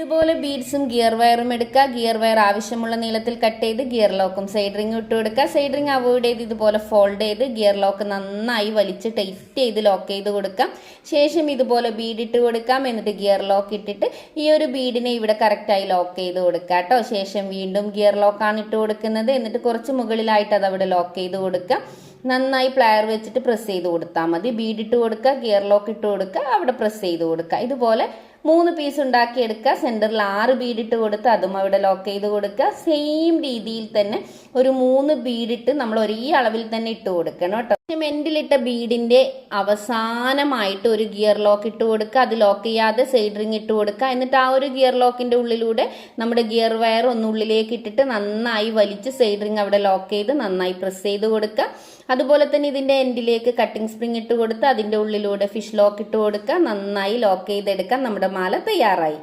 ഇതുപോലെ ബീഡ്സും ഗിയർ വയറും എടുക്കുക. ഗിയർ വയർ ആവശ്യമുള്ള നീളത്തിൽ കട്ട് ചെയ്ത് ഗിയർ ലോക്കും സൈഡ് റിംഗ് ഇട്ട് കൊടുക്കുക. സൈഡ് റിംഗ് അവോയ്ഡ് ചെയ്ത് ഇതുപോലെ ഫോൾഡ് ചെയ്ത് ഗിയർ ലോക്ക് നന്നായി വലിച്ച് ടൈറ്റ് ചെയ്ത് ലോക്ക് ചെയ്ത് കൊടുക്കാം. ശേഷം ഇതുപോലെ ബീഡ് ഇട്ട് കൊടുക്കാം. എന്നിട്ട് ഗിയർ ലോക്ക് ഇട്ടിട്ട് ഈ ഒരു ബീഡിനെ ഇവിടെ കറക്റ്റായി ലോക്ക് ചെയ്ത് കൊടുക്കുക കേട്ടോ. ശേഷം വീണ്ടും ഗിയർ ലോക്കാണ് ഇട്ട് കൊടുക്കുന്നത്. എന്നിട്ട് കുറച്ച് മുകളിലായിട്ട് അത് അവിടെ ലോക്ക് ചെയ്ത് കൊടുക്കുക. നന്നായി പ്ലയർ വെച്ചിട്ട് പ്രസ് ചെയ്ത് കൊടുത്താൽ മതി. ബീഡ് ഇട്ട് കൊടുക്കുക, ഗിയർ ലോക്ക് ഇട്ട് കൊടുക്കുക, അവിടെ പ്രസ് ചെയ്ത് കൊടുക്കുക. ഇതുപോലെ 3 പീസ് ഉണ്ടാക്കിയെടുക്കുക. സെൻറ്ററിൽ 6 ബീഡ് ഇട്ട് കൊടുത്ത് അതും അവിടെ ലോക്ക് ചെയ്ത് കൊടുക്കുക. സെയിം രീതിയിൽ തന്നെ ഒരു 3 ബീഡിട്ട് നമ്മൾ ഒരേ അളവിൽ തന്നെ ഇട്ട് കൊടുക്കണം കേട്ടോ. എൻഡിലിട്ട ബീഡിന്റെ അവസാനമായിട്ട് ഒരു ഗിയർ ലോക്ക് ഇട്ട് കൊടുക്കുക. അത് ലോക്ക് ചെയ്യാതെ സൈഡ് റിംഗ് ഇട്ട് കൊടുക്കുക. എന്നിട്ട് ആ ഒരു ഗിയർ ലോക്കിന്റെ ഉള്ളിലൂടെ നമ്മുടെ ഗിയർ വയർ ഒന്നുള്ളിലേക്ക് ഇട്ടിട്ട് നന്നായി വലിച്ച് സൈഡ് റിംഗ് അവിടെ ലോക്ക് ചെയ്ത് നന്നായി പ്രസ് ചെയ്ത് കൊടുക്കുക. അതുപോലെ തന്നെ ഇതിന്റെ എൻഡിലേക്ക് കട്ടിംഗ് സ്പ്രിംഗ് ഇട്ട് കൊടുത്ത് അതിന്റെ ഉള്ളിലൂടെ ഫിഷ് ലോക്ക് ഇട്ട് കൊടുക്കുക. നന്നായി ലോക്ക് ചെയ്തെടുക്കാൻ നമ്മുടെ മാല തയ്യാറായി.